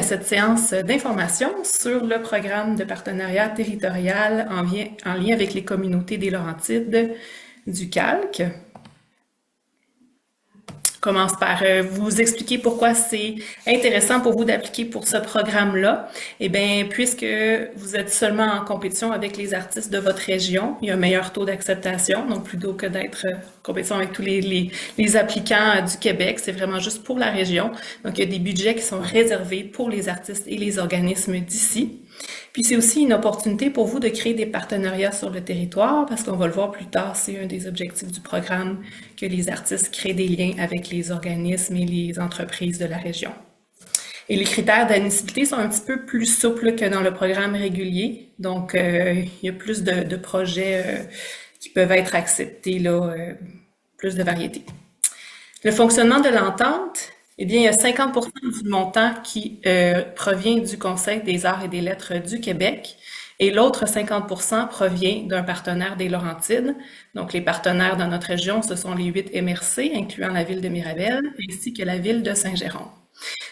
cette séance d'information sur le programme de partenariat territorial en lien avec les communautés des Laurentides du Calque. Je commence par vous expliquer pourquoi c'est intéressant pour vous d'appliquer pour ce programme-là. Eh bien, puisque vous êtes seulement en compétition avec les artistes de votre région, il y a un meilleur taux d'acceptation, donc plutôt que d'être en compétition avec tous les applicants du Québec, c'est vraiment juste pour la région. Donc, il y a des budgets qui sont réservés pour les artistes et les organismes d'ici. Puis c'est aussi une opportunité pour vous de créer des partenariats sur le territoire, parce qu'on va le voir plus tard, c'est un des objectifs du programme, que les artistes créent des liens avec les organismes et les entreprises de la région. Et les critères d'admissibilité sont un petit peu plus souples que dans le programme régulier, donc il y a plus de projets qui peuvent être acceptés, là, plus de variété. Le fonctionnement de l'entente, eh bien, il y a 50% du montant qui provient du Conseil des arts et des lettres du Québec et l'autre 50% provient d'un partenaire des Laurentides. Donc, les partenaires dans notre région, ce sont les 8 MRC, incluant la ville de Mirabel, ainsi que la ville de Saint-Jérôme.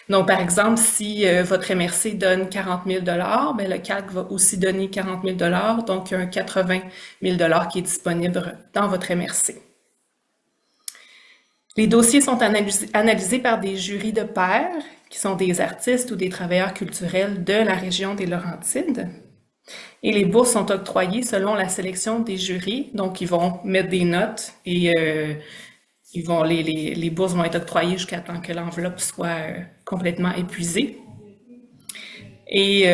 Donc, par exemple, si votre MRC donne 40 000 $, bien, le CALC va aussi donner 40 000 $, donc il y a un 80 000 $ qui est disponible dans votre MRC. Les dossiers sont analysés par des jurys de pairs, qui sont des artistes ou des travailleurs culturels de la région des Laurentides. Et les bourses sont octroyées selon la sélection des jurys. Donc, ils vont mettre des notes et les bourses vont être octroyées jusqu'à temps que l'enveloppe soit complètement épuisée. Et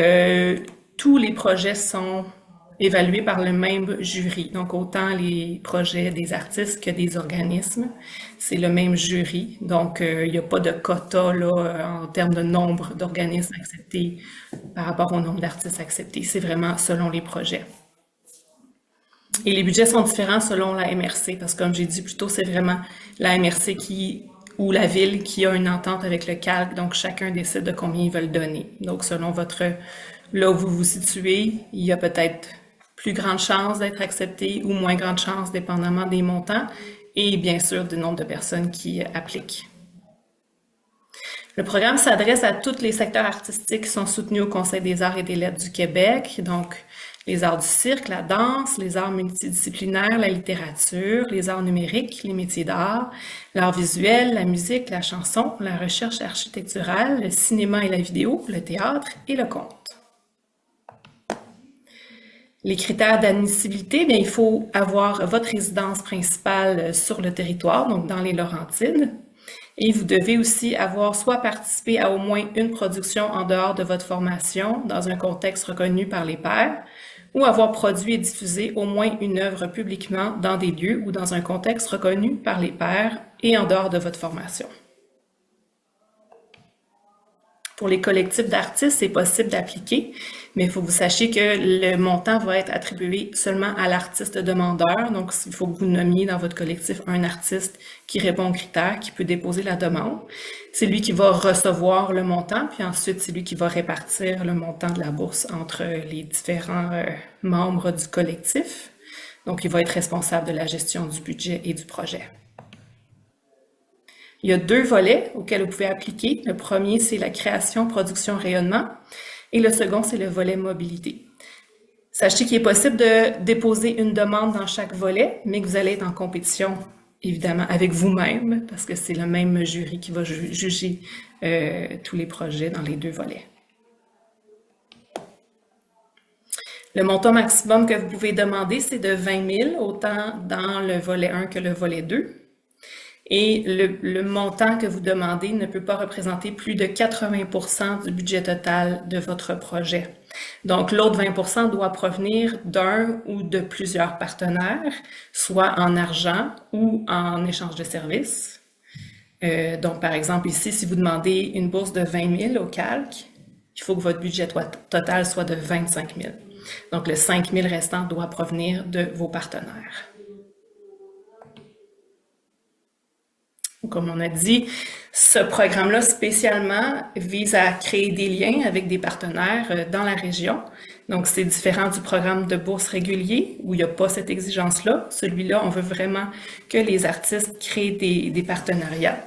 tous les projets sont évalués par le même jury. Donc, autant les projets des artistes que des organismes, c'est le même jury. Donc, il n'y a pas de quota là, en termes de nombre d'organismes acceptés par rapport au nombre d'artistes acceptés. C'est vraiment selon les projets. Et les budgets sont différents selon la MRC, parce que comme j'ai dit plus tôt, c'est vraiment la MRC ou la ville qui a une entente avec le CALC. Donc, chacun décide de combien ils veulent donner. Donc, selon là où vous vous situez, il y a peut-être plus grande chance d'être accepté ou moins grande chance, dépendamment des montants et bien sûr du nombre de personnes qui appliquent. Le programme s'adresse à tous les secteurs artistiques qui sont soutenus au Conseil des arts et des lettres du Québec, donc les arts du cirque, la danse, les arts multidisciplinaires, la littérature, les arts numériques, les métiers d'art, l'art visuel, la musique, la chanson, la recherche architecturale, le cinéma et la vidéo, le théâtre et le conte. Les critères d'admissibilité, bien, il faut avoir votre résidence principale sur le territoire, donc dans les Laurentides. Et vous devez aussi avoir soit participé à au moins une production en dehors de votre formation dans un contexte reconnu par les pairs, ou avoir produit et diffusé au moins une œuvre publiquement dans des lieux ou dans un contexte reconnu par les pairs et en dehors de votre formation. Pour les collectifs d'artistes, c'est possible d'appliquer, mais il faut que vous sachiez que le montant va être attribué seulement à l'artiste demandeur. Donc, il faut que vous nommiez dans votre collectif un artiste qui répond aux critères, qui peut déposer la demande. C'est lui qui va recevoir le montant, puis ensuite, c'est lui qui va répartir le montant de la bourse entre les différents membres du collectif. Donc, il va être responsable de la gestion du budget et du projet. Il y a 2 volets auxquels vous pouvez appliquer. Le premier, c'est la création, production, rayonnement. Et le second, c'est le volet mobilité. Sachez qu'il est possible de déposer une demande dans chaque volet, mais que vous allez être en compétition, évidemment, avec vous-même, parce que c'est le même jury qui va juger tous les projets dans les 2 volets. Le montant maximum que vous pouvez demander, c'est de 20 000, autant dans le volet 1 que le volet 2. Et le montant que vous demandez ne peut pas représenter plus de 80% du budget total de votre projet. Donc, l'autre 20% doit provenir d'un ou de plusieurs partenaires, soit en argent ou en échange de services. Donc, par exemple, ici, si vous demandez une bourse de 20 000 au CALC, il faut que votre budget total soit de 25 000. Donc, le 5 000 restant doit provenir de vos partenaires. Comme on a dit, ce programme-là spécialement vise à créer des liens avec des partenaires dans la région. Donc, c'est différent du programme de bourse régulier où il n'y a pas cette exigence-là. Celui-là, on veut vraiment que les artistes créent des partenariats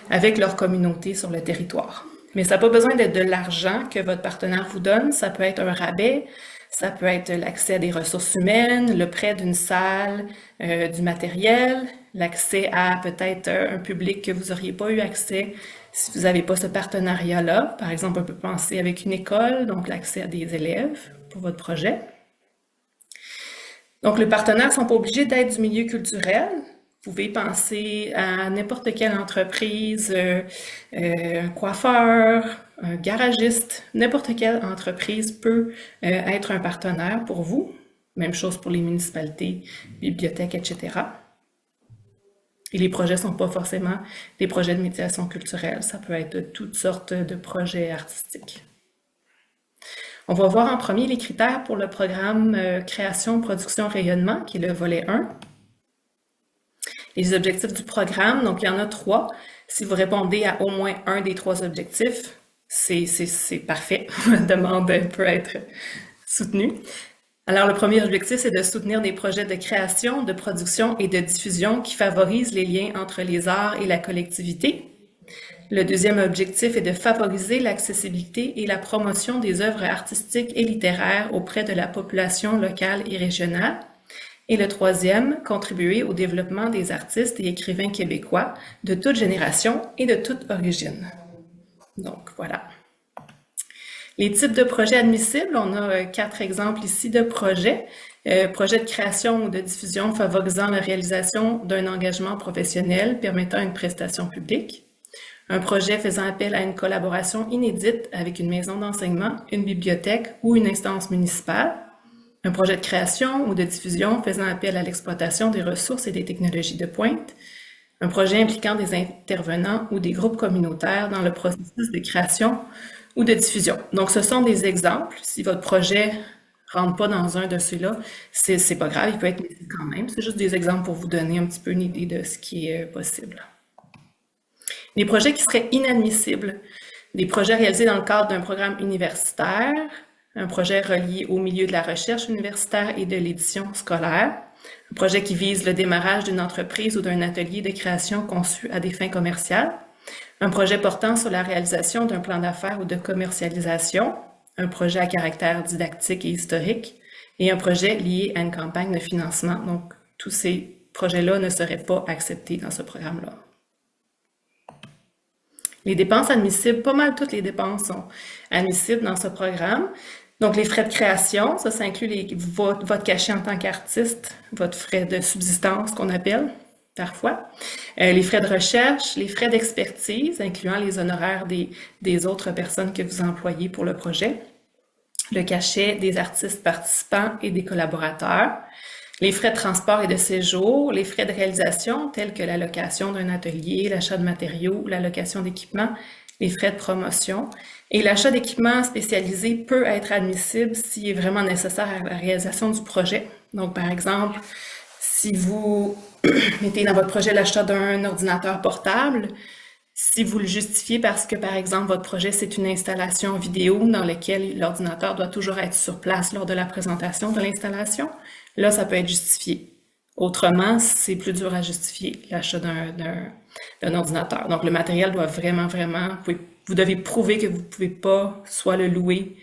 avec leur communauté sur le territoire. Mais ça n'a pas besoin d'être de l'argent que votre partenaire vous donne. Ça peut être un rabais, ça peut être l'accès à des ressources humaines, le prêt d'une salle, du matériel, l'accès à peut-être un public que vous n'auriez pas eu accès si vous n'avez pas ce partenariat-là. Par exemple, on peut penser avec une école, donc l'accès à des élèves pour votre projet. Donc, les partenaires ne sont pas obligés d'être du milieu culturel. Vous pouvez penser à n'importe quelle entreprise, un coiffeur, un garagiste, n'importe quelle entreprise peut être un partenaire pour vous. Même chose pour les municipalités, bibliothèques, etc. Et les projets ne sont pas forcément des projets de médiation culturelle, ça peut être de toutes sortes de projets artistiques. On va voir en premier les critères pour le programme Création, Production, Rayonnement, qui est le volet 1. Les objectifs du programme, donc il y en a 3. Si vous répondez à au moins un des 3 objectifs, c'est parfait. La demande peut être soutenue. Alors, le premier objectif, c'est de soutenir des projets de création, de production et de diffusion qui favorisent les liens entre les arts et la collectivité. Le deuxième objectif est de favoriser l'accessibilité et la promotion des œuvres artistiques et littéraires auprès de la population locale et régionale. Et le troisième, contribuer au développement des artistes et écrivains québécois de toute génération et de toute origine. Donc, voilà. Les types de projets admissibles, on a 4 exemples ici de projets. Projet de création ou de diffusion favorisant la réalisation d'un engagement professionnel permettant une prestation publique. Un projet faisant appel à une collaboration inédite avec une maison d'enseignement, une bibliothèque ou une instance municipale. Un projet de création ou de diffusion faisant appel à l'exploitation des ressources et des technologies de pointe. Un projet impliquant des intervenants ou des groupes communautaires dans le processus de création ou de diffusion. Donc, ce sont des exemples. Si votre projet ne rentre pas dans un de ceux-là, c'est pas grave, il peut être mis quand même. C'est juste des exemples pour vous donner un petit peu une idée de ce qui est possible. Les projets qui seraient inadmissibles. Des projets réalisés dans le cadre d'un programme universitaire, un projet relié au milieu de la recherche universitaire et de l'édition scolaire, un projet qui vise le démarrage d'une entreprise ou d'un atelier de création conçu à des fins commerciales, un projet portant sur la réalisation d'un plan d'affaires ou de commercialisation, un projet à caractère didactique et historique, et un projet lié à une campagne de financement. Donc, tous ces projets-là ne seraient pas acceptés dans ce programme-là. Les dépenses admissibles, pas mal toutes les dépenses sont admissibles dans ce programme. Donc, les frais de création, ça inclut votre cachet en tant qu'artiste, votre frais de subsistance qu'on appelle parfois, les frais de recherche, les frais d'expertise, incluant les honoraires des autres personnes que vous employez pour le projet, le cachet des artistes participants et des collaborateurs, les frais de transport et de séjour, les frais de réalisation tels que la location d'un atelier, l'achat de matériaux, la location d'équipements, les frais de promotion. Et l'achat d'équipements spécialisés peut être admissible s'il est vraiment nécessaire à la réalisation du projet. Donc, par exemple, si vous mettez dans votre projet l'achat d'un ordinateur portable, si vous le justifiez parce que, par exemple, votre projet, c'est une installation vidéo dans laquelle l'ordinateur doit toujours être sur place lors de la présentation de l'installation, là, ça peut être justifié. Autrement, c'est plus dur à justifier l'achat d'un ordinateur. Donc, le matériel doit vraiment, vous devez prouver que vous ne pouvez pas soit le louer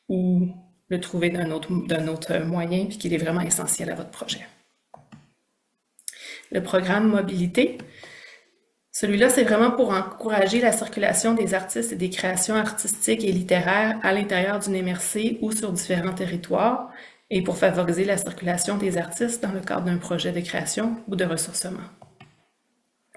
ou le trouver d'un autre moyen, puis qu'il est vraiment essentiel à votre projet. Le programme Mobilité, celui-là, c'est vraiment pour encourager la circulation des artistes et des créations artistiques et littéraires à l'intérieur d'une MRC ou sur différents territoires et pour favoriser la circulation des artistes dans le cadre d'un projet de création ou de ressourcement.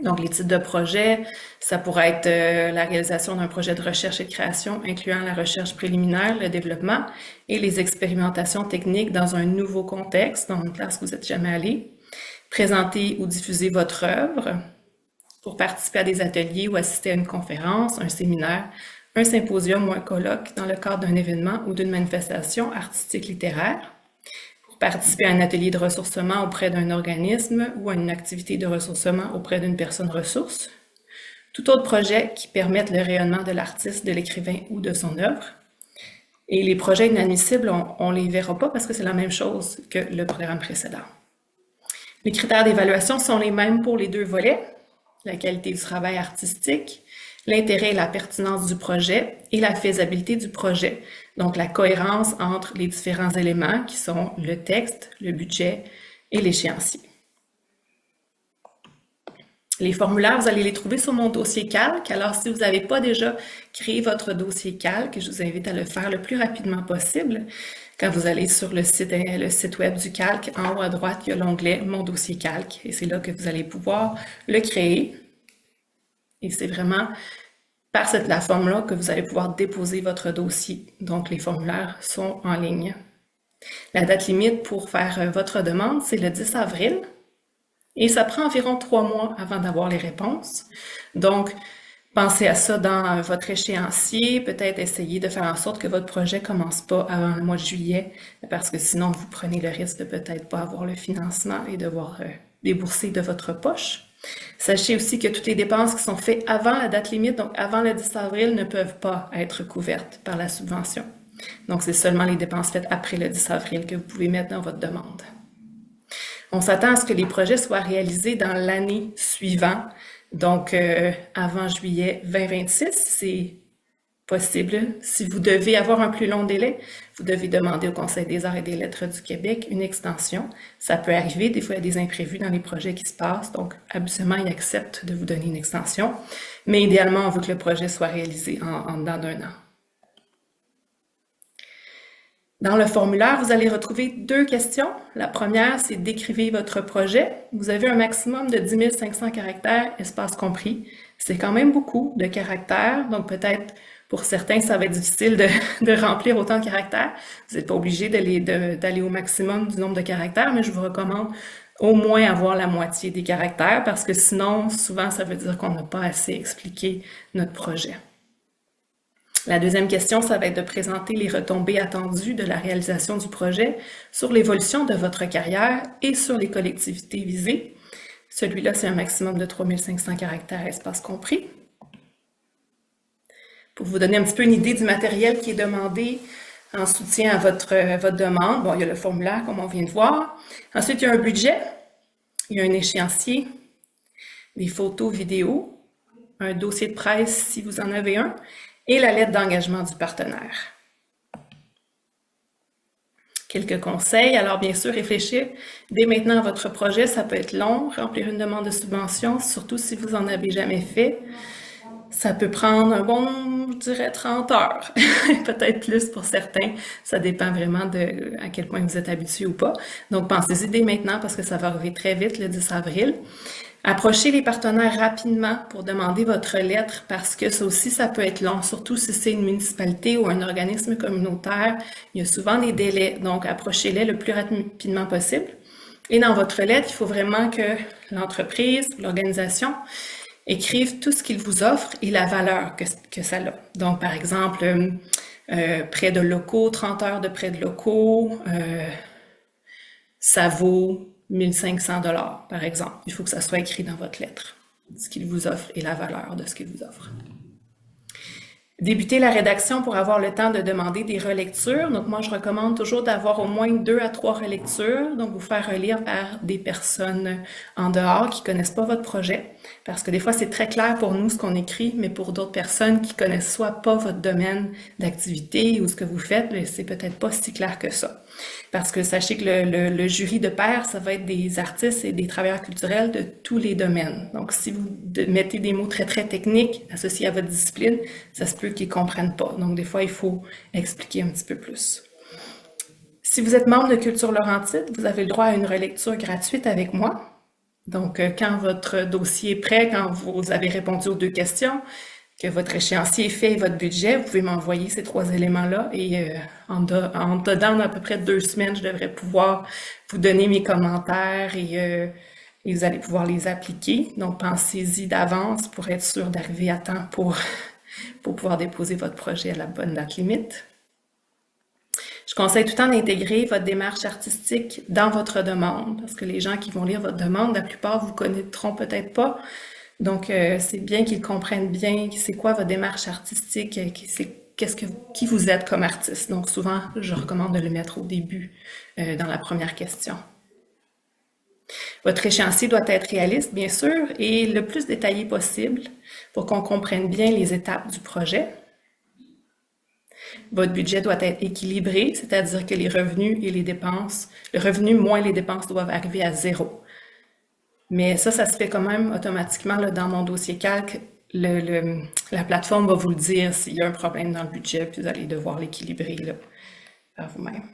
Donc, les types de projets, ça pourrait être la réalisation d'un projet de recherche et de création incluant la recherche préliminaire, le développement et les expérimentations techniques dans un nouveau contexte, dans une classe où vous n'êtes jamais allé. Présenter ou diffuser votre œuvre pour participer à des ateliers ou assister à une conférence, un séminaire, un symposium ou un colloque dans le cadre d'un événement ou d'une manifestation artistique littéraire. Pour participer à un atelier de ressourcement auprès d'un organisme ou à une activité de ressourcement auprès d'une personne ressource. Tout autre projet qui permette le rayonnement de l'artiste, de l'écrivain ou de son œuvre. Et les projets inadmissibles, on les verra pas parce que c'est la même chose que le programme précédent. Les critères d'évaluation sont les mêmes pour les 2 volets, la qualité du travail artistique, l'intérêt et la pertinence du projet et la faisabilité du projet. Donc, la cohérence entre les différents éléments qui sont le texte, le budget et l'échéancier. Les formulaires, vous allez les trouver sur mon dossier Calc. Alors, si vous n'avez pas déjà créé votre dossier Calc, je vous invite à le faire le plus rapidement possible. Quand vous allez sur le site web du Calc, en haut à droite, il y a l'onglet Mon dossier Calc et c'est là que vous allez pouvoir le créer. Et c'est vraiment par cette plateforme-là que vous allez pouvoir déposer votre dossier. Donc, les formulaires sont en ligne. La date limite pour faire votre demande, c'est le 10 avril. Et ça prend environ 3 mois avant d'avoir les réponses. Donc, pensez à ça dans votre échéancier. Peut-être essayer de faire en sorte que votre projet ne commence pas avant le mois de juillet, parce que sinon, vous prenez le risque de peut-être pas avoir le financement et devoir débourser de votre poche. Sachez aussi que toutes les dépenses qui sont faites avant la date limite, donc avant le 10 avril, ne peuvent pas être couvertes par la subvention. Donc, c'est seulement les dépenses faites après le 10 avril que vous pouvez mettre dans votre demande. On s'attend à ce que les projets soient réalisés dans l'année suivante, donc avant juillet 2026, c'est possible. Si vous devez avoir un plus long délai, vous devez demander au Conseil des arts et des lettres du Québec une extension. Ça peut arriver, des fois il y a des imprévus dans les projets qui se passent, donc habituellement ils acceptent de vous donner une extension, mais idéalement on veut que le projet soit réalisé en dedans d'un an. Dans le formulaire, vous allez retrouver 2 questions. La première, c'est décrivez votre projet. Vous avez un maximum de 10 500 caractères, espace compris. C'est quand même beaucoup de caractères, donc peut-être pour certains, ça va être difficile de remplir autant de caractères. Vous n'êtes pas obligé d'aller au maximum du nombre de caractères, mais je vous recommande au moins avoir la moitié des caractères parce que sinon, souvent, ça veut dire qu'on n'a pas assez expliqué notre projet. La deuxième question, ça va être de présenter les retombées attendues de la réalisation du projet sur l'évolution de votre carrière et sur les collectivités visées. Celui-là, c'est un maximum de 3500 caractères, espace compris. Pour vous donner un petit peu une idée du matériel qui est demandé en soutien à votre demande, bon, il y a le formulaire, comme on vient de voir. Ensuite, il y a un budget, il y a un échéancier, des photos, vidéos, un dossier de presse si vous en avez un, et la lettre d'engagement du partenaire. Quelques conseils. Alors, bien sûr, réfléchir dès maintenant à votre projet. Ça peut être long, remplir une demande de subvention, surtout si vous n'en avez jamais fait. Ça peut prendre un bon, je dirais, 30 heures, peut-être plus pour certains. Ça dépend vraiment de à quel point vous êtes habitué ou pas. Donc, pensez-y dès maintenant parce que ça va arriver très vite le 10 avril. Approchez les partenaires rapidement pour demander votre lettre parce que ça aussi, ça peut être long, surtout si c'est une municipalité ou un organisme communautaire. Il y a souvent des délais, donc approchez-les le plus rapidement possible. Et dans votre lettre, il faut vraiment que l'entreprise, l'organisation, écrive tout ce qu'il vous offre et la valeur que ça a. Donc, par exemple, prêt de locaux, 30 heures de prêt de locaux, ça vaut 1500 $, par exemple. Il faut que ça soit écrit dans votre lettre, ce qu'il vous offre et la valeur de ce qu'il vous offre. Débutez la rédaction pour avoir le temps de demander des relectures. Donc, moi, je recommande toujours d'avoir au moins 2 à 3 relectures. Donc, vous faire relire par des personnes en dehors qui connaissent pas votre projet. Parce que des fois, c'est très clair pour nous ce qu'on écrit, mais pour d'autres personnes qui connaissent soit pas votre domaine d'activité ou ce que vous faites, c'est peut-être pas si clair que ça. Parce que sachez que le jury de pairs, ça va être des artistes et des travailleurs culturels de tous les domaines. Donc, si vous mettez des mots très, très techniques associés à votre discipline, ça se peut qu'ils comprennent pas. Donc, des fois, il faut expliquer un petit peu plus. Si vous êtes membre de Culture Laurentide, vous avez le droit à une relecture gratuite avec moi. Donc, quand votre dossier est prêt, quand vous avez répondu aux 2 questions, que votre échéancier est fait et votre budget, vous pouvez m'envoyer ces 3 éléments-là et en dedans à peu près 2 semaines, je devrais pouvoir vous donner mes commentaires et vous allez pouvoir les appliquer. Donc, pensez-y d'avance pour être sûr d'arriver à temps pour pouvoir déposer votre projet à la bonne date limite. Je conseille tout le temps d'intégrer votre démarche artistique dans votre demande parce que les gens qui vont lire votre demande, la plupart vous connaîtront peut-être pas. Donc, c'est bien qu'ils comprennent bien c'est quoi votre démarche artistique, qui vous êtes comme artiste. Donc, souvent, je recommande de le mettre au début, dans la première question. Votre échéancier doit être réaliste, bien sûr, et le plus détaillé possible pour qu'on comprenne bien les étapes du projet. Votre budget doit être équilibré, c'est-à-dire que les revenus et les dépenses, le revenu moins les dépenses doivent arriver à zéro. Mais ça se fait quand même automatiquement là, dans mon dossier calque. La plateforme va vous le dire s'il y a un problème dans le budget, puis vous allez devoir l'équilibrer là, par vous-même.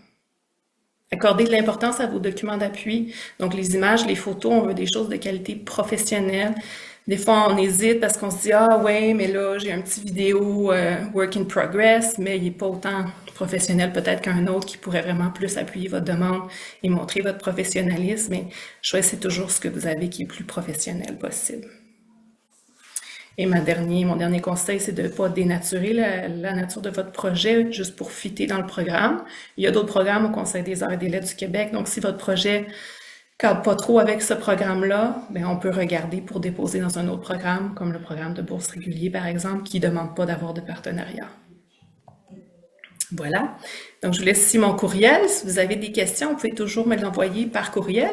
Accordez de l'importance à vos documents d'appui. Donc, les images, les photos, on veut des choses de qualité professionnelle. Des fois, on hésite parce qu'on se dit, ah ouais, mais là, j'ai un petit vidéo work in progress, mais il n'est pas autant professionnel peut-être qu'un autre qui pourrait vraiment plus appuyer votre demande et montrer votre professionnalisme. Mais choisissez toujours ce que vous avez qui est plus professionnel possible. Et mon dernier conseil, c'est de ne pas dénaturer la nature de votre projet juste pour fitter dans le programme. Il y a d'autres programmes au Conseil des arts et des lettres du Québec. Donc, si votre projet ne cadre pas trop avec ce programme-là, bien, on peut regarder pour déposer dans un autre programme, comme le programme de bourse régulier, par exemple, qui ne demande pas d'avoir de partenariat. Voilà. Donc, je vous laisse ici mon courriel. Si vous avez des questions, vous pouvez toujours me l'envoyer par courriel.